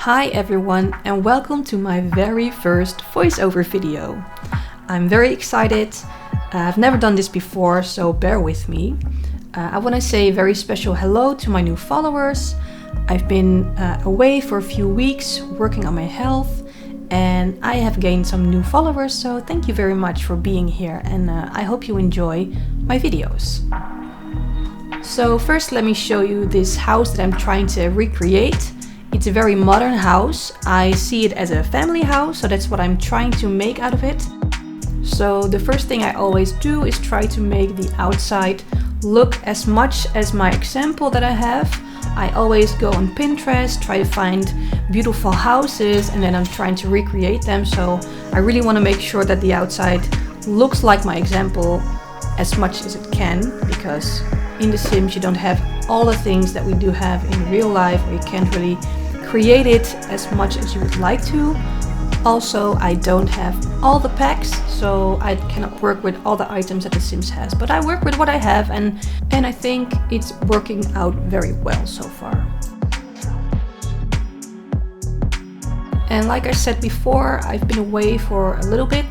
Hi everyone and welcome to my very first voiceover video. I'm very excited. I've never done this before, so bear with me. I want to say a very special hello to my new followers. I've been away for a few weeks working on my health and I have gained some new followers, so thank you very much for being here and I hope you enjoy my videos. So first let me show you this house that I'm trying to recreate. It's a very modern house. I see it as a family house, so that's what I'm trying to make out of it. So the first thing I always do is try to make the outside look as much as my example that I have. I always go on Pinterest, try to find beautiful houses, and then I'm trying to recreate them. So I really want to make sure that the outside looks like my example as much as it can, because in The Sims you don't have all the things that we do have in real life, or you can't really create it as much as you would like to. Also, I don't have all the packs, so I cannot work with all the items that The Sims has, but I work with what I have and I think it's working out very well so far. And like I said before, I've been away for a little bit.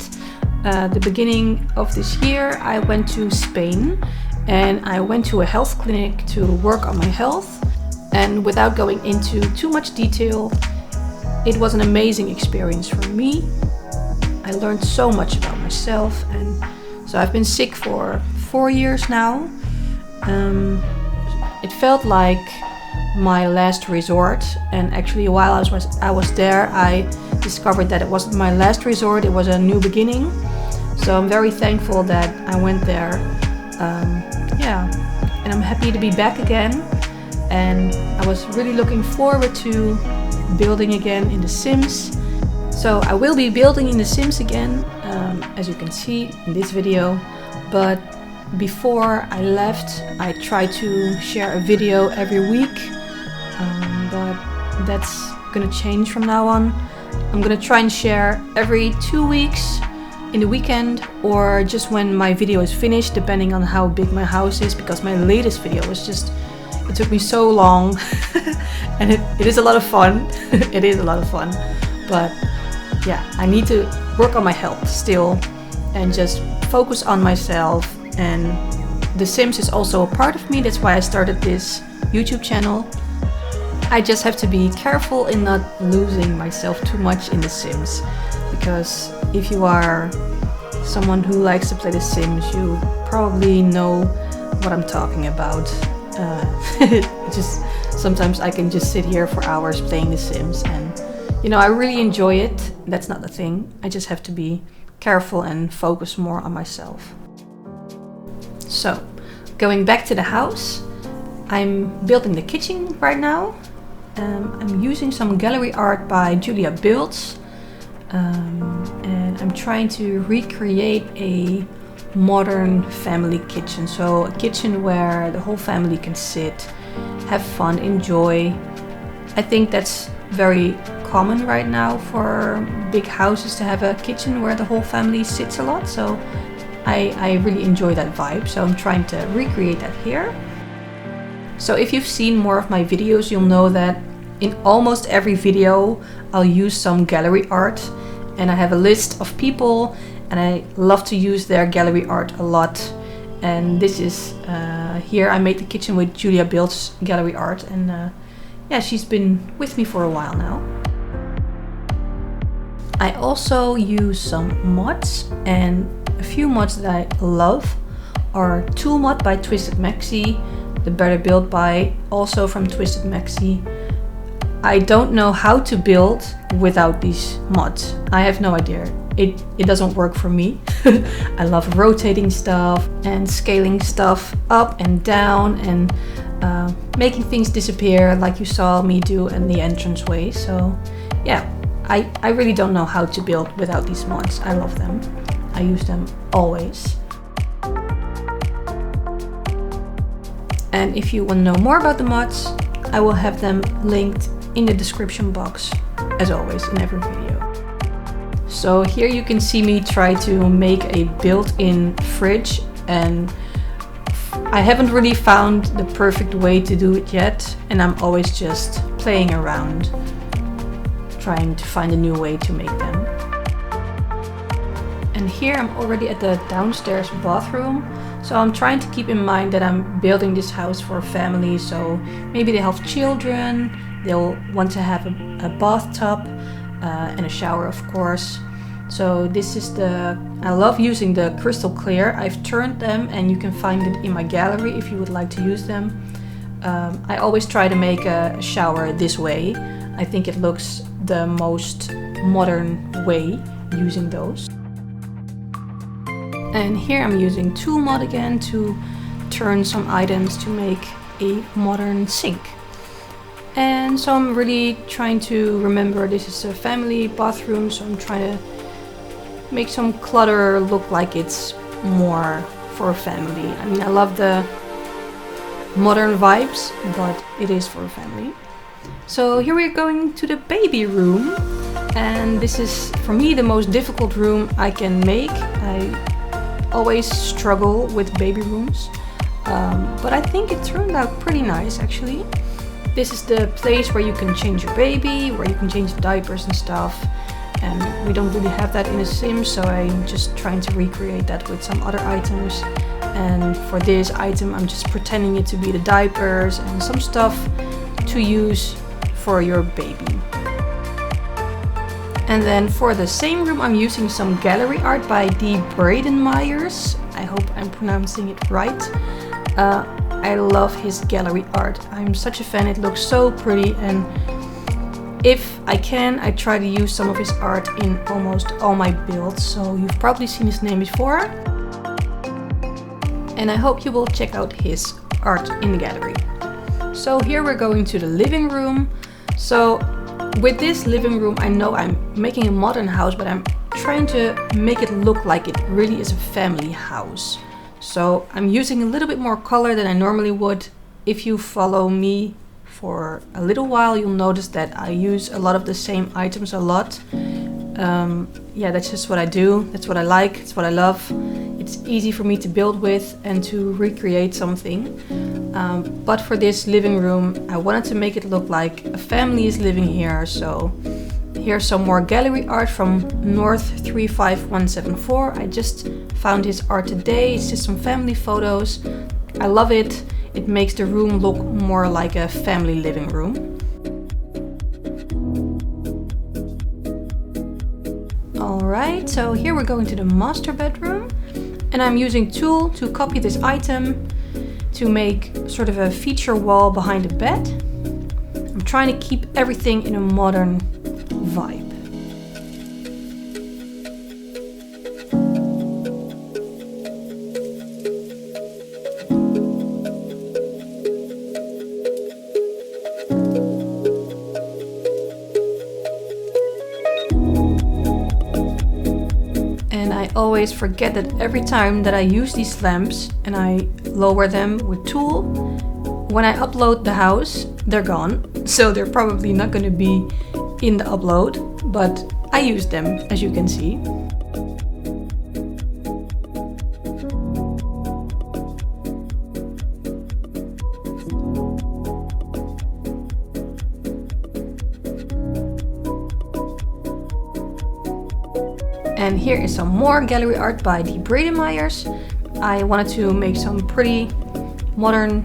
The beginning of this year I went to Spain and I went to a health clinic to work on my health. And without going into too much detail, it was an amazing experience for me. I learned so much about myself, and so I've been sick for 4 years now. It felt like my last resort, and actually while I was there I discovered that it wasn't my last resort, it was a new beginning. So I'm very thankful that I went there. And I'm happy to be back again. And I was really looking forward to building again in The Sims. So I will be building in The Sims again, as you can see in this video. But before I left, I tried to share a video every week. But that's gonna change from now on. I'm gonna try and share every 2 weeks in the weekend, or just when my video is finished, depending on how big my house is, because my latest video was just, it took me so long and it is a lot of fun. It is a lot of fun, but yeah, I need to work on my health still and just focus on myself. And The Sims is also a part of me, that's why I started this YouTube channel. I just have to be careful in not losing myself too much in The Sims, because if you are someone who likes to play The Sims, you probably know what I'm talking about. Just sometimes I can just sit here for hours playing The Sims, and you know, I really enjoy it. That's not the thing. I just have to be careful and focus more on myself. So, going back to the house, I'm building the kitchen right now. I'm using some gallery art by giuliabuilds. And I'm trying to recreate a modern family kitchen. So a kitchen where the whole family can sit, have fun, enjoy. I think that's very common right now for big houses to have a kitchen where the whole family sits a lot. So I really enjoy that vibe. So I'm trying to recreate that here. So if you've seen more of my videos, you'll know that in almost every video I'll use some gallery art, and I have a list of people and I love to use their gallery art a lot. And this is here I made the kitchen with giuliabuilds gallery art, and yeah, she's been with me for a while now. I also use some mods, and a few mods that I love are Tool Mod by Twisted Maxi, the Better Build by also from Twisted Maxi. I don't know how to build without these mods. I have no idea. It doesn't work for me. I love rotating stuff and scaling stuff up and down and making things disappear like you saw me do in the entranceway. So yeah, I really don't know how to build without these mods. I love them. I use them always. And if you want to know more about the mods, I will have them linked in the description box, as always in every video. So here you can see me try to make a built-in fridge, and I haven't really found the perfect way to do it yet, and I'm always just playing around. trying to find a new way to make them. And here I'm already at the downstairs bathroom. So I'm trying to keep in mind that I'm building this house for a family. So maybe they have children, they'll want to have a bathtub and a shower, of course. So this is I love using the crystal clear. I've turned them and you can find it in my gallery if you would like to use them. I always try to make a shower this way. I think it looks the most modern way using those. And here I'm using tool mod again to turn some items to make a modern sink. And so I'm really trying to remember this is a family bathroom, so I'm trying to make some clutter look like it's more for a family. I mean, I love the modern vibes, but it is for a family. So here we're going to the baby room, and this is for me the most difficult room I can make. I always struggle with baby rooms, but I think it turned out pretty nice actually. This is the place where you can change your baby, where you can change the diapers and stuff, and we don't really have that in a sim, so I'm just trying to recreate that with some other items. And for this item I'm just pretending it to be the diapers and some stuff to use for your baby. And then for the same room I'm using some gallery art by dbraydenmyers. I hope I'm pronouncing it right. I love his gallery art. I'm such a fan, it looks so pretty, and if I can, I try to use some of his art in almost all my builds, so you've probably seen his name before. And I hope you will check out his art in the gallery. So here we're going to the living room. So with this living room, I know I'm making a modern house, but I'm trying to make it look like it really is a family house. So I'm using a little bit more color than I normally would. If you follow me for a little while, you'll notice that I use a lot of the same items a lot. Yeah, that's just what I do. That's what I like. It's what I love. It's easy for me to build with and to recreate something. But for this living room, I wanted to make it look like a family is living here. So here's some more gallery art from North 35174. I just found his art today. It's just some family photos. I love it. It makes the room look more like a family living room. Alright, so here we're going to the master bedroom. And I'm using Tool to copy this item to make sort of a feature wall behind the bed. I'm trying to keep everything in a modern vibe. I always forget that every time that I use these lamps and I lower them with Tool, when I upload the house, they're gone. So they're probably not going to be in the upload, but I use them, as you can see. And here is some more gallery art by dbraydenmyers. I wanted to make some pretty modern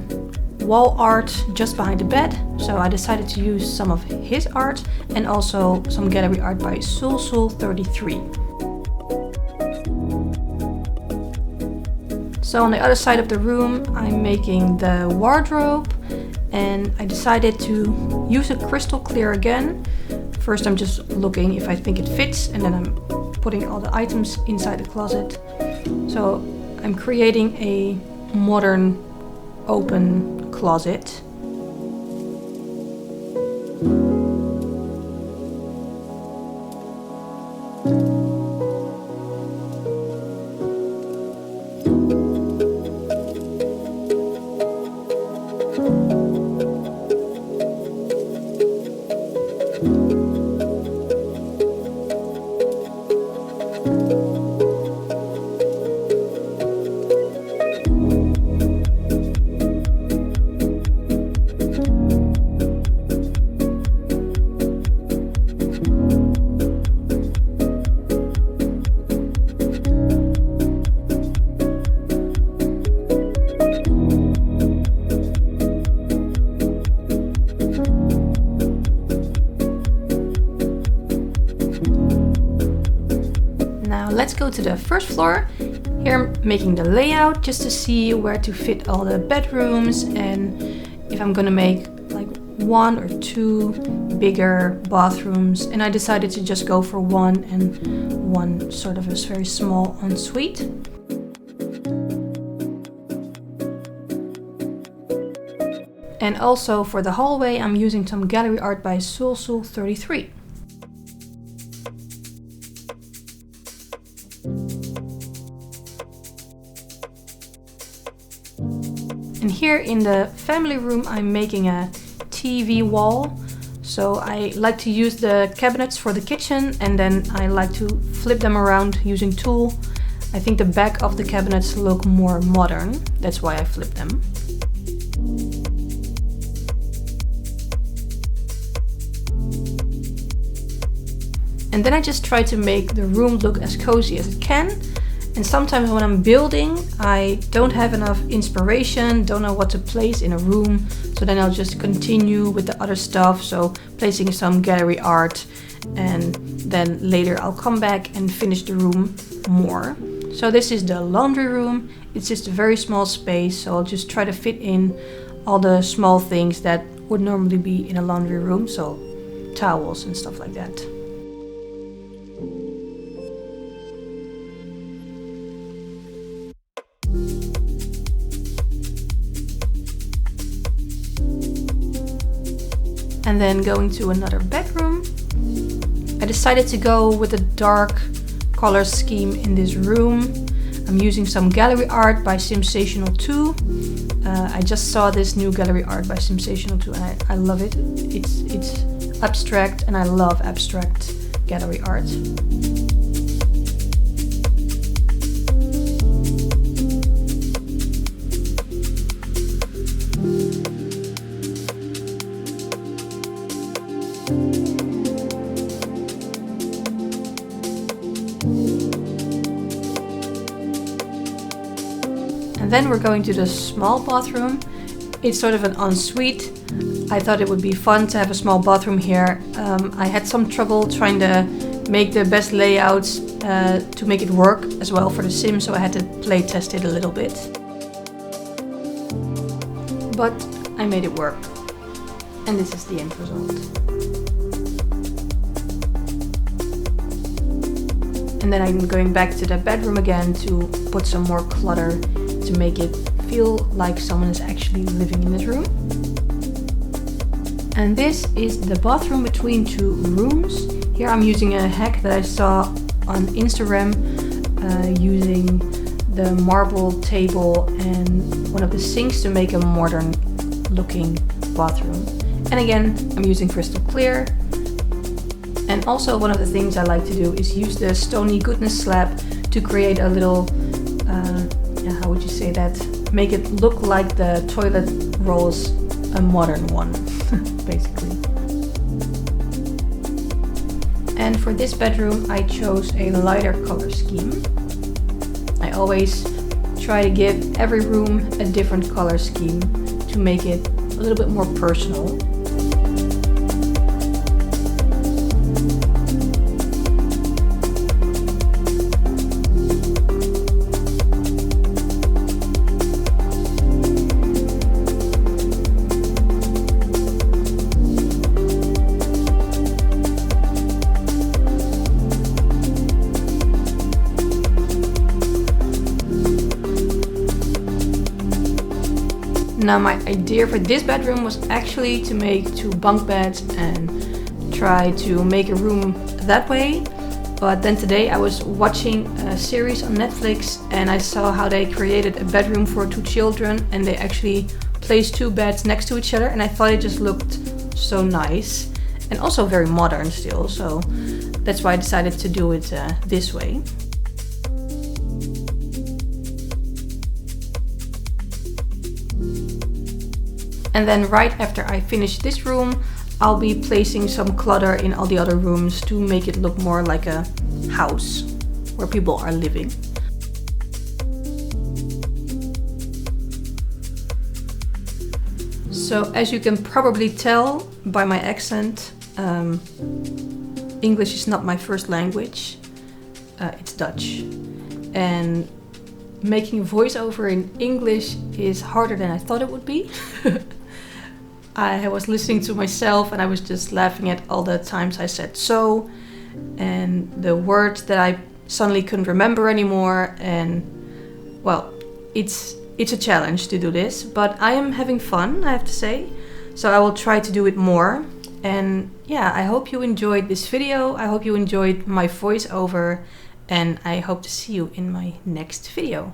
wall art just behind the bed, so I decided to use some of his art and also some gallery art by Sulsul33. So on the other side of the room I'm making the wardrobe, and I decided to use a crystal clear again. First I'm just looking if I think it fits, and then I'm putting all the items inside the closet. So I'm creating a modern open closet. Now let's go to the first floor. Here I'm making the layout just to see where to fit all the bedrooms and if I'm gonna make like 1 or 2 bigger bathrooms. And I decided to just go for one and one sort of a very small ensuite. And also for the hallway I'm using some gallery art by Sulsul33. And here in the family room I'm making a TV wall. So I like to use the cabinets for the kitchen and then I like to flip them around using tool. I think the back of the cabinets look more modern, that's why I flip them. And then I just try to make the room look as cozy as it can. And sometimes when I'm building, I don't have enough inspiration, don't know what to place in a room. So then I'll just continue with the other stuff. So placing some gallery art and then later I'll come back and finish the room more. So this is the laundry room. It's just a very small space. So I'll just try to fit in all the small things that would normally be in a laundry room. So towels and stuff like that. And then going to another bedroom. I decided to go with a dark color scheme in this room. I'm using some gallery art by SimSationalToo. I just saw this new gallery art by SimSationalToo and I love it. It's abstract and I love abstract gallery art. And then we're going to the small bathroom. It's sort of an ensuite. I thought it would be fun to have a small bathroom here. I had some trouble trying to make the best layouts to make it work as well for the sim, so I had to play test it a little bit. But I made it work. And this is the end result. And then I'm going back to the bedroom again to put some more clutter to make it feel like someone is actually living in this room. And this is the bathroom between 2 rooms. Here I'm using a hack that I saw on Instagram using the marble table and one of the sinks to make a modern looking bathroom. And again, I'm using crystal clear. And also one of the things I like to do is use the stony goodness slab to create a little, how would you say that? Make it look like the toilet rolls a modern one, basically. And for this bedroom I chose a lighter color scheme. I always try to give every room a different color scheme to make it a little bit more personal. Now my idea for this bedroom was actually to make 2 bunk beds and try to make a room that way. But then today I was watching a series on Netflix and I saw how they created a bedroom for 2 children and they actually placed 2 beds next to each other, and I thought it just looked so nice and also very modern still. So that's why I decided to do it this way. And then right after I finish this room, I'll be placing some clutter in all the other rooms to make it look more like a house where people are living. So as you can probably tell by my accent, English is not my first language. it's Dutch. And making a voiceover in English is harder than I thought it would be. I was listening to myself and I was just laughing at all the times I said so, and the words that I suddenly couldn't remember anymore. And well, it's a challenge to do this, but I am having fun, I have to say. So I will try to do it more. And yeah, I hope you enjoyed this video. I hope you enjoyed my voiceover, and I hope to see you in my next video.